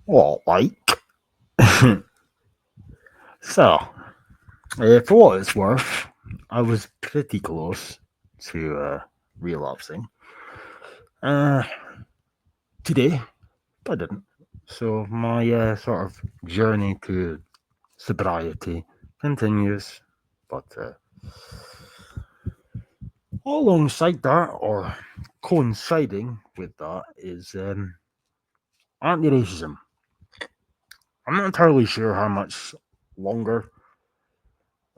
Well, like, so, for what it's worth, I was pretty close to relapsing uh, today, but I didn't. So, my sort of journey to sobriety continues, but alongside that, or coinciding with that, is anti racism. I'm not entirely sure how much longer,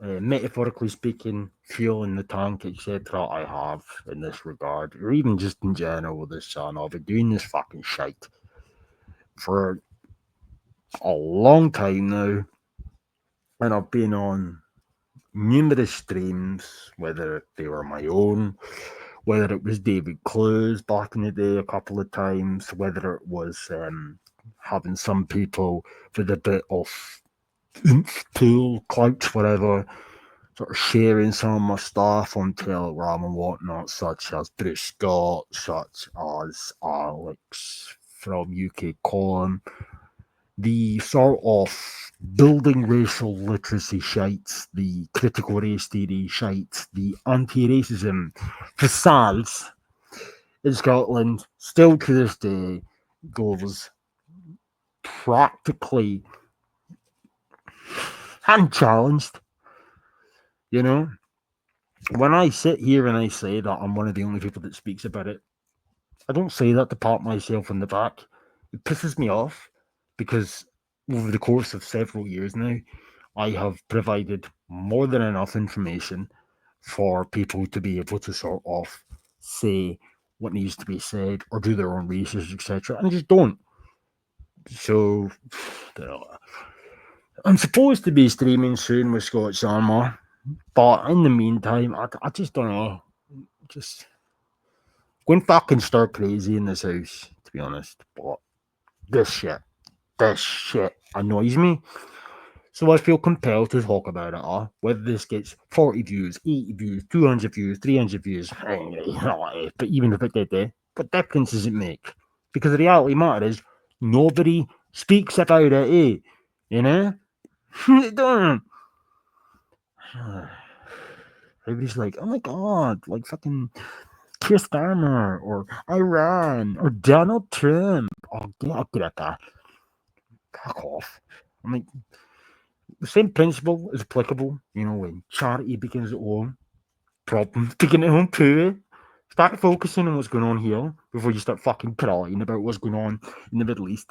metaphorically speaking, fuel in the tank, etc., I have in this regard, or even just in general with this channel. I've been doing this fucking shite for a long time now, and I've been on numerous streams, whether they were my own, whether it was David Clues back in the day a couple of times, whether it was having some people with a bit of tool, clout, whatever, sort of sharing some of my stuff on Telegram and whatnot, such as Bruce Scott, such as Alex from UK Column, the sort of building racial literacy shites, the critical race theory shites, the anti-racism facades in Scotland, still to this day, goes practically unchallenged. You know, when I sit here and I say that I'm one of the only people that speaks about it, I don't say that to pat myself on the back. It pisses me off because over the course of several years now, I have provided more than enough information for people to be able to sort of say what needs to be said or do their own research, etc., and just don't. So, I'm supposed to be streaming soon with Scotch Armour, but in the meantime, I just don't know. Just going fucking stir crazy in this house, to be honest. But this shit annoys me. So I feel compelled to talk about it. Whether this gets 40 views, 80 views, 200 views, 300 views, but even if it did, what difference does it make? Because the reality matter is, nobody speaks about it, eh? You know? It don't. Everybody's like, oh my god, like fucking Keir Starmer or Iran or Donald Trump. Oh, get that. Fuck off. I mean, the same principle is applicable, when charity begins at home, problems begin at home too. Start focusing on what's going on here before you start fucking crying about what's going on in the Middle East.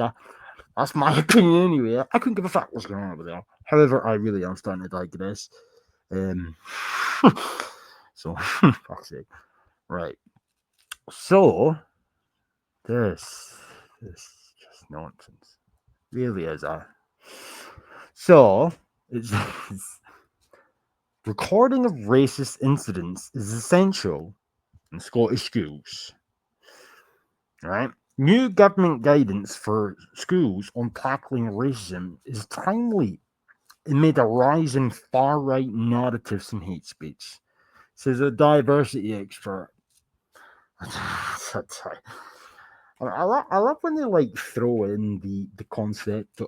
That's my opinion anyway. I couldn't give a fuck what's going on over there. However, I really am starting to digress. Um, so, fuck's sake. Right. So, this is just nonsense. Really is, So, it's recording of racist incidents is essential in Scottish schools. Right? New government guidance for schools on tackling racism is timely amid a rise in far right narratives and hate speech, says a diversity expert. I love when they like throw in the concept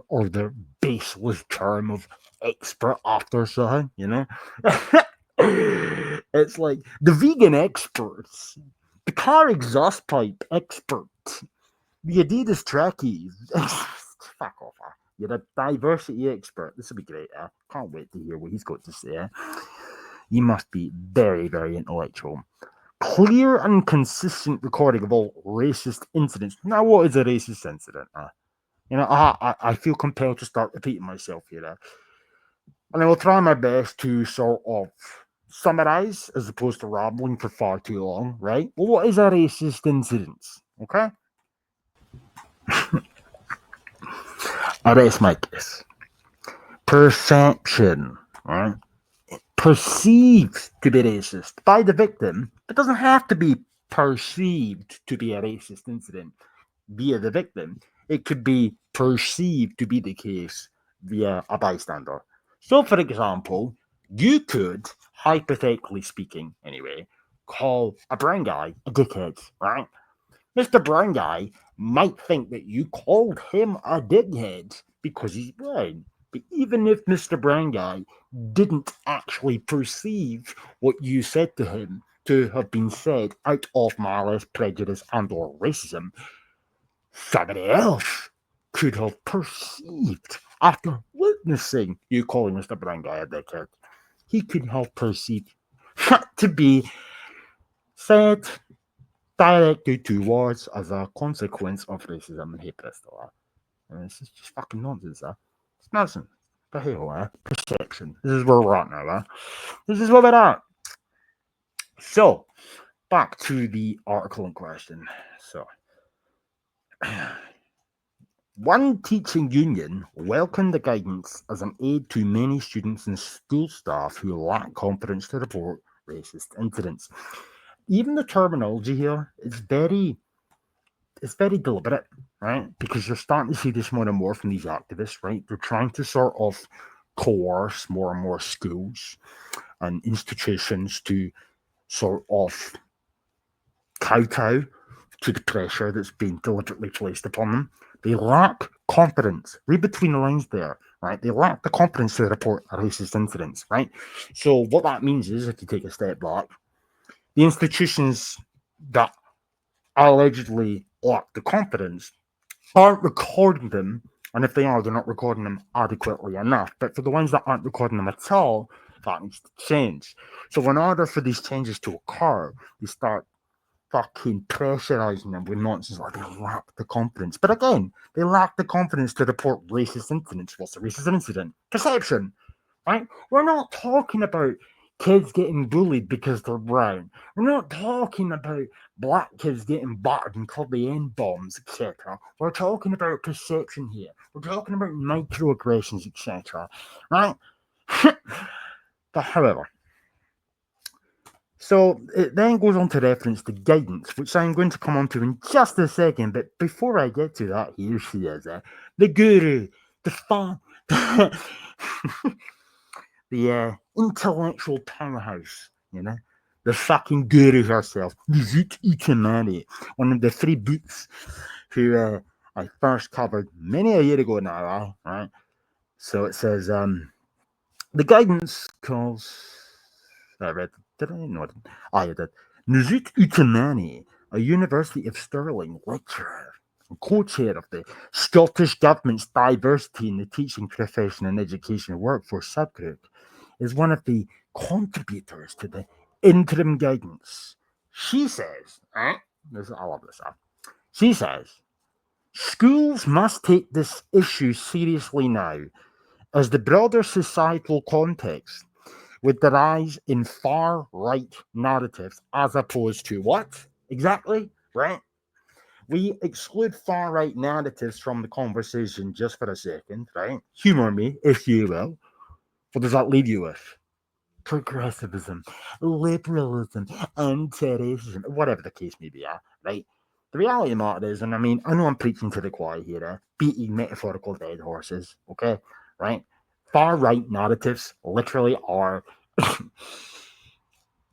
or the baseless term of expert after something, It's like the vegan experts, the car exhaust pipe expert, the Adidas trackies. Fuck off. You're a diversity expert. This will be great. Can't wait to hear what he's got to say. You must be very, very intellectual. Clear and consistent recording of all racist incidents. Now, what is a racist incident? I feel compelled to start repeating myself here. And I will try my best to sort of summarize as opposed to rambling for far too long, right? Well, what is a racist incident? Okay? A race like this. Perception, right? Perceived to be racist by the victim. It doesn't have to be perceived to be a racist incident via the victim. It could be perceived to be the case via a bystander. So, for example, you could, hypothetically speaking, anyway, call a brown guy a dickhead, right? Mr. Brown Guy might think that you called him a dickhead because he's brown. But even if Mr. Brown Guy didn't actually perceive what you said to him to have been said out of malice, prejudice, and or racism, somebody else could have perceived after witnessing you calling Mr. Brown Guy a dickhead. He could have perceived that to be said directly towards as a consequence of racism and hate prejudice. And this is just fucking nonsense, It's nonsense. But hey, perception. This is where we're at now, This is where we're at. So, back to the article in question. So, one teaching union welcomed the guidance as an aid to many students and school staff who lack confidence to report racist incidents. Even the terminology here is very deliberate, right? Because you're starting to see this more and more from these activists, right? They're trying to sort of coerce more and more schools and institutions to sort of kowtow to the pressure that's being deliberately placed upon them. They lack confidence. Read between the lines there, right? They lack the confidence to report racist incidents, right? So what that means is, if you take a step back, the institutions that allegedly lack the confidence aren't recording them, and if they are, they're not recording them adequately enough. But for the ones that aren't recording them at all, that needs to change. So in order for these changes to occur, they start fucking pressurizing them with nonsense like they lack the confidence. But again, they lack the confidence to report racist incidents. What's a racist incident? Perception, right? We're not talking about kids getting bullied because they're brown. We're not talking about black kids getting battered and called the N bombs, etc. We're talking about perception here. We're talking about microaggressions, etc. Right? But however, so it then goes on to reference the guidance, which I'm going to come on to in just a second. But before I get to that, here she is, the guru, the fun, the intellectual powerhouse, the fucking guru herself, Zoot Utamani, one of the three boots who I first covered many a year ago now, right? So it says, the guidance calls. I read. Did I? No, I didn't. I did. Nuzut Utamani, a University of Stirling lecturer and co-chair of the Scottish Government's Diversity in the Teaching Profession and Education Workforce subgroup, is one of the contributors to the interim guidance. She says, I love this. She says, schools must take this issue seriously now, as the broader societal context with the rise in far right narratives as opposed to what? Exactly, right? We exclude far right narratives from the conversation just for a second, right? Humor me, if you will. What does that leave you with? Progressivism, liberalism, anti-racism, whatever the case may be, right? The reality of the matter is, and I mean, I know I'm preaching to the choir here, beating metaphorical dead horses, okay, right? Far right narratives literally are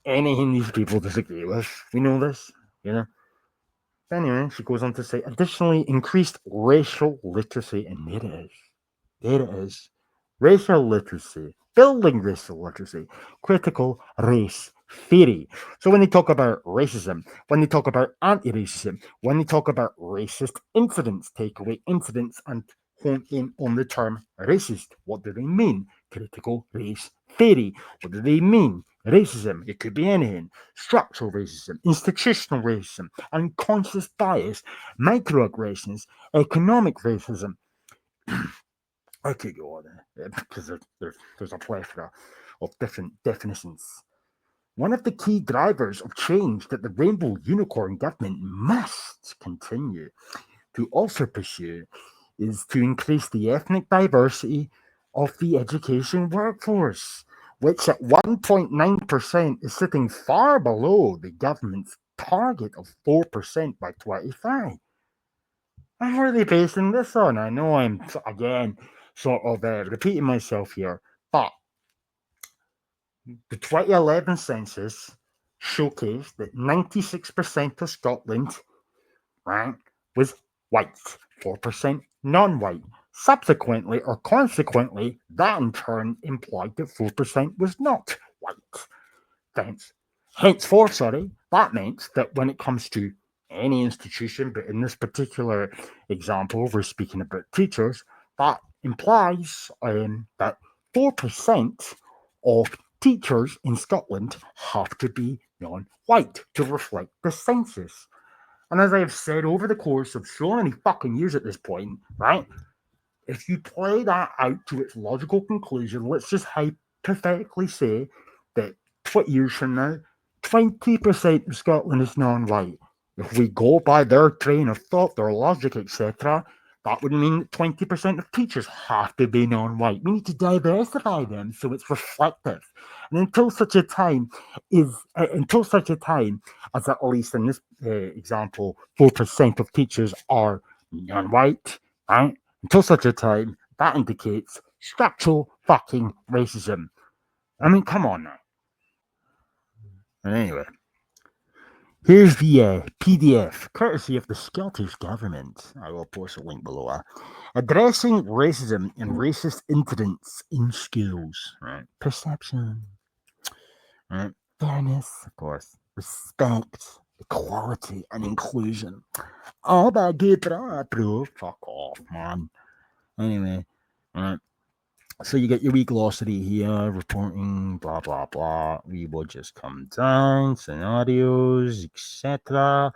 anything these people disagree with. We know this, Anyway, she goes on to say, additionally, increased racial literacy, and there it is. There it is. Racial literacy, building racial literacy, critical race theory. So when they talk about racism, when they talk about anti-racism, when they talk about racist incidents, take away incidents and hone in on the term racist. What do they mean? Critical race theory. What do they mean? Racism. It could be anything. Structural racism, institutional racism, unconscious bias, microaggressions, economic racism. I could go on because there's a plethora of different definitions. One of the key drivers of change that the Rainbow Unicorn government must continue to also pursue is to increase the ethnic diversity of the education workforce, which at 1.9% is sitting far below the government's target of 4% by 2030. And what are they basing this on? I know I'm, again, sort of repeating myself here, but the 2011 census showcased that 96% of Scotland, right, was white, 4% non-white. Subsequently or consequently, that in turn implied that 4% was not white. Henceforth, that meant that when it comes to any institution, but in this particular example, we're speaking about teachers, that implies that 4% of teachers in Scotland have to be non white to reflect the census. And as I have said over the course of so many fucking years at this point, right, if you play that out to its logical conclusion, let's just hypothetically say that 20 years from now, 20% of Scotland is non white. If we go by their train of thought, their logic, etc., that would mean that 20% of teachers have to be non white. We need to diversify them so it's reflective. And until such a time as at least in this example, 4% of teachers are non white, right? Until such a time, that indicates structural fucking racism. I mean, come on now. And anyway, here's the PDF, courtesy of the Scottish Government. I will post a link below. Addressing racism and racist incidents in schools. Right. Perception. Right. Fairness, of course. Respect, equality, and inclusion. All that good, but I approve. Fuck off, man. Anyway, right. So you get your wee glossary here, reporting, blah blah blah. We will just come down, scenarios, etc.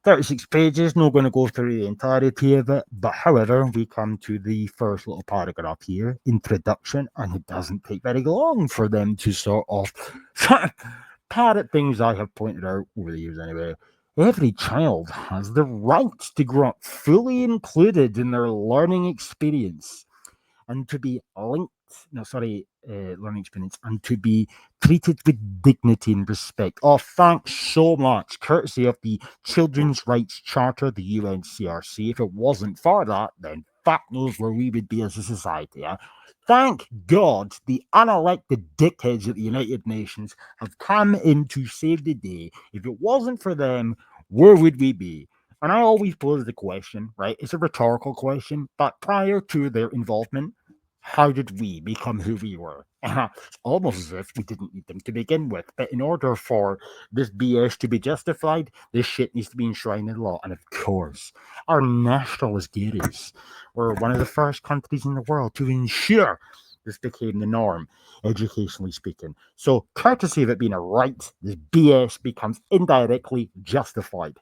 36 pages, not going to go through the entirety of it, but however, we come to the first little paragraph here, introduction, and it doesn't take very long for them to sort of parrot things I have pointed out over the years anyway. Every child has the right to grow up fully included in their learning experience and to be learning experience, and to be treated with dignity and respect. Oh, thanks so much. Courtesy of the Children's Rights Charter, the UNCRC. If it wasn't for that, then fuck knows where we would be as a society. Thank God the unelected dickheads at the United Nations have come in to save the day. If it wasn't for them, where would we be? And I always pose the question, right? It's a rhetorical question, but prior to their involvement, how did we become who we were? It's almost as if we didn't need them to begin with. But in order for this BS to be justified, this shit needs to be enshrined in law. And of course, our nationalist gurus were one of the first countries in the world to ensure this became the norm, educationally speaking. So, courtesy of it being a right, this BS becomes indirectly justified.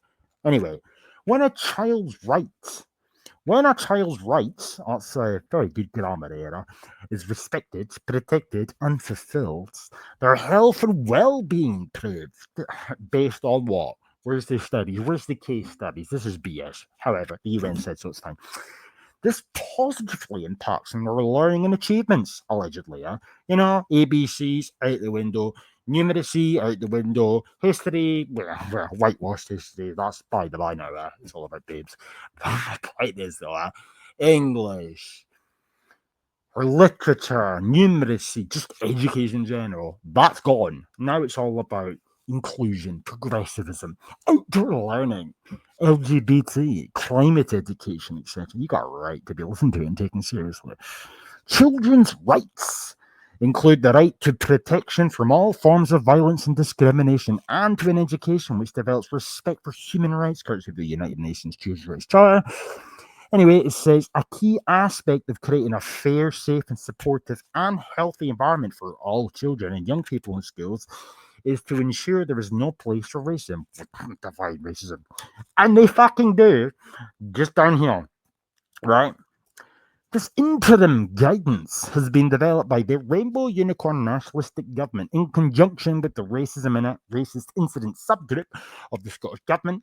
Anyway, when a child's rights that's a very good grammar era, is respected, protected, and fulfilled, their health and well-being improved based on what? Where's the studies? Where's the case studies? This is BS. However, the UN said so it's fine. This positively impacts on their learning and achievements, allegedly. ABCs out the window, numeracy out the window, history, whitewashed history, that's by the by now. It's all about babes. The point is, though, English, or literature, numeracy, just education in general, that's gone. Now it's all about inclusion, progressivism, outdoor learning, LGBT, climate education, etc. You got a right to be listened to and taken seriously. Children's rights include the right to protection from all forms of violence and discrimination, and to an education which develops respect for human rights, courtesy of the United Nations Children's Rights Charter. Anyway, it says a key aspect of creating a fair, safe, and supportive and healthy environment for all children and young people in schools is to ensure there is no place for racism. Define racism. And they fucking do. Just down here. Right? This interim guidance has been developed by the Rainbow Unicorn Nationalistic Government in conjunction with the Racism and Racist Incident Subgroup of the Scottish Government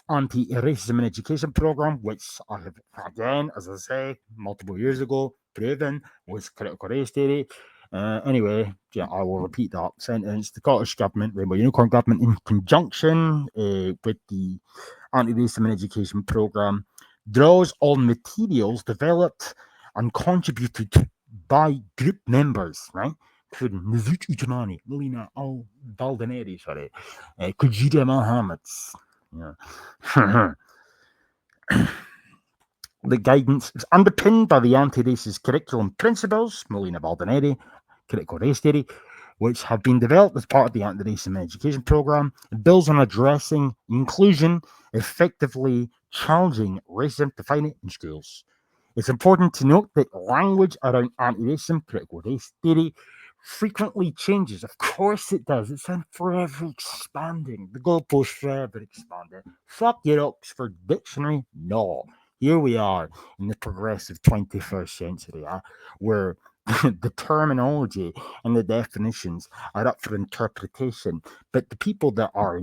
Anti-Racism in Education Programme, which I have, again, as I say, multiple years ago, proven was critical race theory. Anyway, I will repeat that sentence. The Scottish Government, Rainbow Unicorn Government, in conjunction with the Anti-Racism in Education Programme, draws on materials developed and contributed by group members, right? Including Nazut Utamani, Melina Al-Baldaneri, Kujida Mohammed. Yeah. The guidance is underpinned by the anti-racist curriculum principles, Molina Baldineri, critical race theory, which have been developed as part of the anti-racism education program. It builds on addressing inclusion, effectively challenging racism to find it in schools. It's important to note that language around anti-racism, critical race theory, frequently changes. Of course it does. It's forever expanding. The goalposts forever expanding. Fuck your Oxford Dictionary. No. Here we are in the progressive 21st century, where the terminology and the definitions are up for interpretation, but the people that are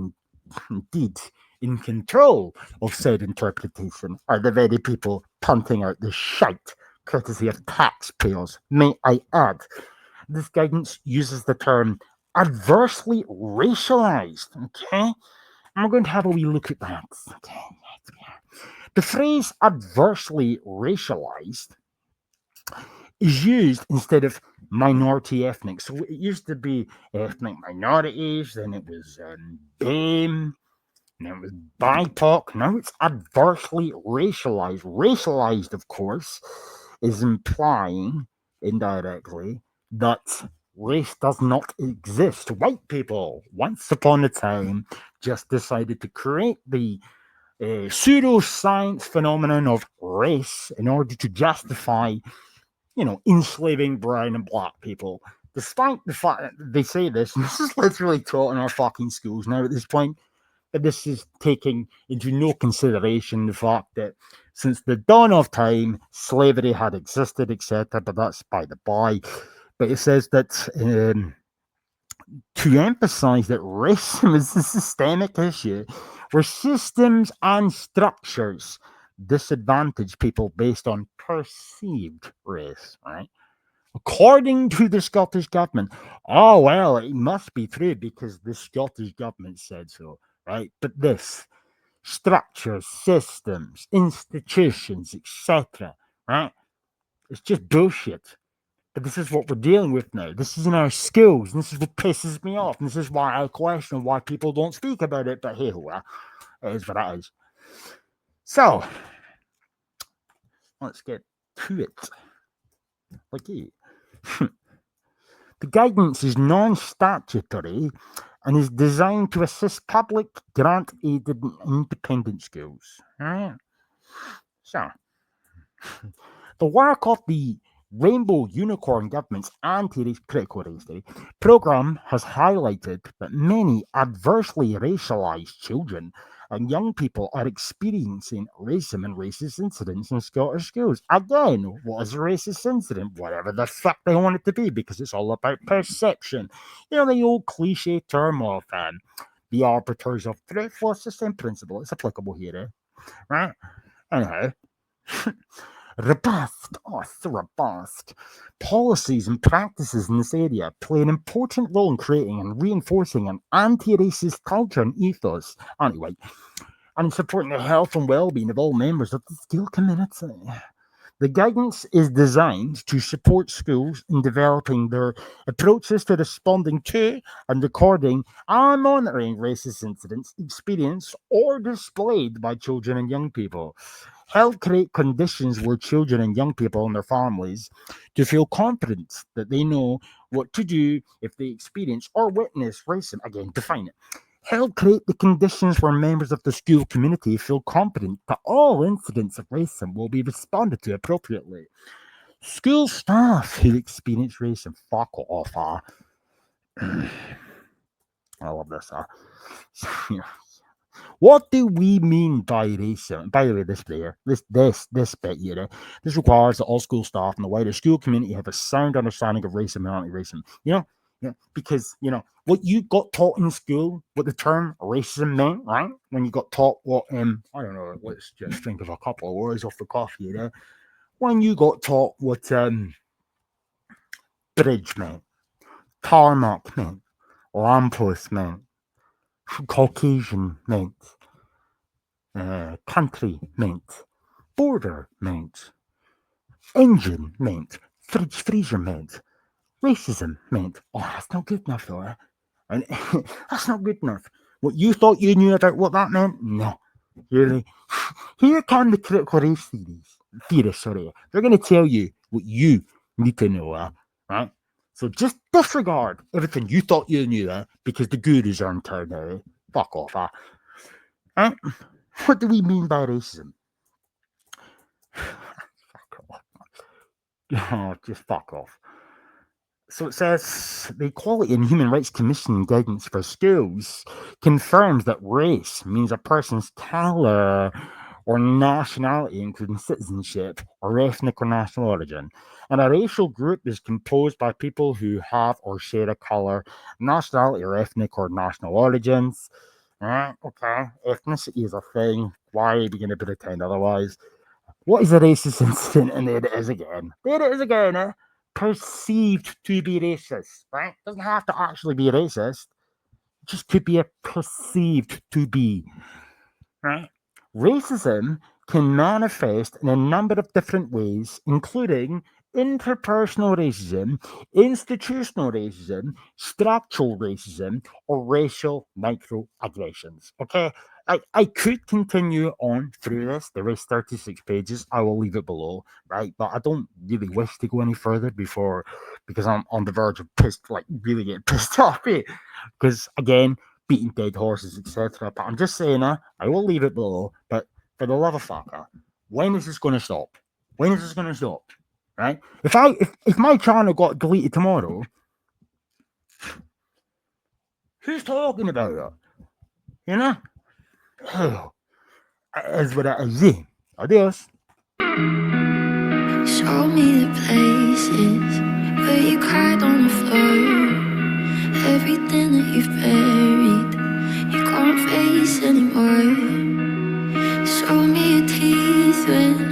indeed in control of said interpretation are the very people punting out the shite, courtesy of taxpayers, may I add. This guidance uses the term adversely racialized, okay? And we're going to have a wee look at that, okay? The phrase adversely racialized is used instead of minority ethnic. So it used to be ethnic minorities, then it was BAME, and it was BIPOC. Now it's adversely racialized. Racialized, of course, is implying indirectly that race does not exist. White people, once upon a time, just decided to create the pseudoscience phenomenon of race in order to justify, enslaving brown and black people. Despite the fact that they say this, and this is literally taught in our fucking schools now at this point, but this is taking into no consideration the fact that since the dawn of time, slavery had existed, etc. But that's by the by. But it says that to emphasize that racism is a systemic issue where systems and structures disadvantage people based on perceived race, right? According to the Scottish government. Oh, well, it must be true because the Scottish government said so, right? But this structures, systems, institutions, etc., right? It's just bullshit. But this is what we're dealing with now. This is in our schools, and this is what pisses me off. And this is why I question why people don't speak about it. But hey, well, it is what it is. So, let's get to it. Okay. The guidance is non-statutory and is designed to assist public, grant-aided, and independent schools. All right. So, the work of the Rainbow Unicorn Government's anti-race critical race theory program has highlighted that many adversely racialized children and young people are experiencing racism and racist incidents in Scottish schools. Again, what is a racist incident? Whatever the fuck they want it to be, because it's all about perception. The old cliche term of the arbiters of truth. Well, it's the same principle. It's applicable here, right? Anyhow. Robust policies and practices in this area play an important role in creating and reinforcing an anti-racist culture and ethos, anyway, and supporting the health and well-being of all members of the school community. The guidance is designed to support schools in developing their approaches to responding to and recording and monitoring racist incidents experienced or displayed by children and young people. Help create conditions where children and young people and their families to feel confident that they know what to do if they experience or witness racism. Again, define it. Help create the conditions where members of the school community feel confident that all incidents of racism will be responded to appropriately. School staff who experience racism, fuck off. I love this. What do we mean by racism? By the way, this bit here, this requires that all school staff and the wider school community have a sound understanding of racism and anti-racism. Because what you got taught in school, what the term racism meant, right? When you got taught what I don't know, let's just think of a couple of words off the cuff here. When you got taught what bridge meant, tarmac meant, lamppost meant, Caucasian meant, country meant, border meant, engine meant, fridge freezer meant, racism meant. Oh, that's not good enough, though. And that's not good enough. What you thought you knew about what that meant? No. Really? Here come the critical race theorists, sorry. They're going to tell you what you need to know, right? So just disregard everything you thought you knew, because the gurus are in town now. Fuck off, right? What do we mean by racism? Fuck off. Oh, just fuck off. So it says the Equality and Human Rights Commission guidance for schools confirms that race means a person's colour or nationality, including citizenship or ethnic or national origin. And a racial group is composed by people who have or share a colour, nationality, or ethnic or national origins. Right, okay, ethnicity is a thing. Why are we going to pretend otherwise? What is a racist incident? And there it is again. There it is again, perceived to be racist, right? Doesn't have to actually be racist. It just could be a perceived to be, right? Racism can manifest in a number of different ways, including interpersonal racism, institutional racism, structural racism, or racial microaggressions. Okay, I could continue on through this. There is 36 pages. I will leave it below, right? But I don't really wish to go any further because I'm on the verge of really getting pissed off. Because again, beating dead horses, etc. But I'm just saying, I will leave it below. But for the love of fucker, when is this going to stop? When is this going to stop? Right? If my channel got deleted tomorrow, who's talking about it? You know? Oh, it is what it is. Adios. Show me the places where you cried on the floor. Everything that you've buried, you can't face anymore. Show me your teeth when